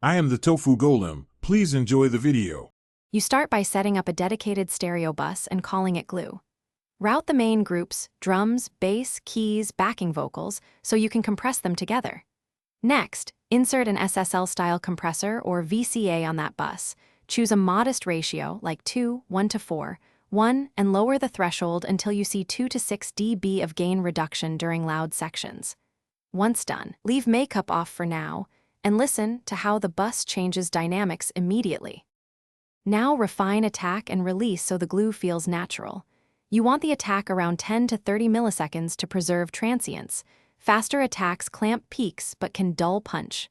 I am the Tofu Golem. Please enjoy the video. You start by setting up a dedicated stereo bus and calling it glue. Route the main groups, drums, bass, keys, backing vocals, so you can compress them together. Next, insert an SSL-style compressor or VCA on that bus. Choose a modest ratio, like 2:1:4, 1, and lower the threshold until you see 2 to 6 dB of gain reduction during loud sections. Once done, leave makeup off for now, and listen to how the bus changes dynamics immediately. Now refine attack and release so the glue feels natural. You want the attack around 10 to 30 milliseconds to preserve transients. Faster attacks clamp peaks but can dull punch.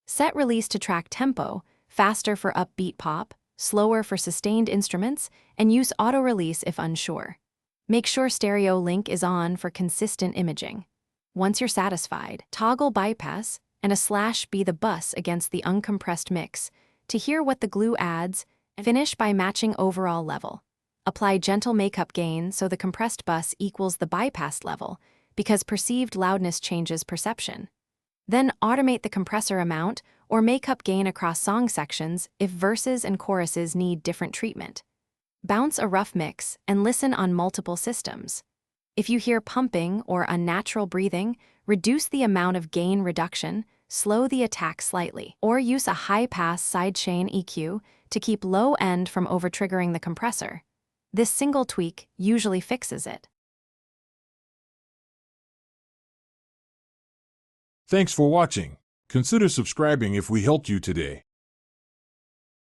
Set release to track tempo, faster for upbeat pop, slower for sustained instruments, and use auto-release if unsure. Make sure stereo link is on for consistent imaging. Once you're satisfied, toggle bypass and /B the bus against the uncompressed mix to hear what the glue adds, and finish by matching overall level. Apply gentle makeup gain so the compressed bus equals the bypassed level, because perceived loudness changes perception. Then automate the compressor amount or makeup gain across song sections if verses and choruses need different treatment. Bounce a rough mix and listen on multiple systems. If you hear pumping or unnatural breathing, reduce the amount of gain reduction, slow the attack slightly, or use a high-pass sidechain EQ to keep low end from over-triggering the compressor. This single tweak usually fixes it. Thanks for watching. Consider subscribing if we helped you today.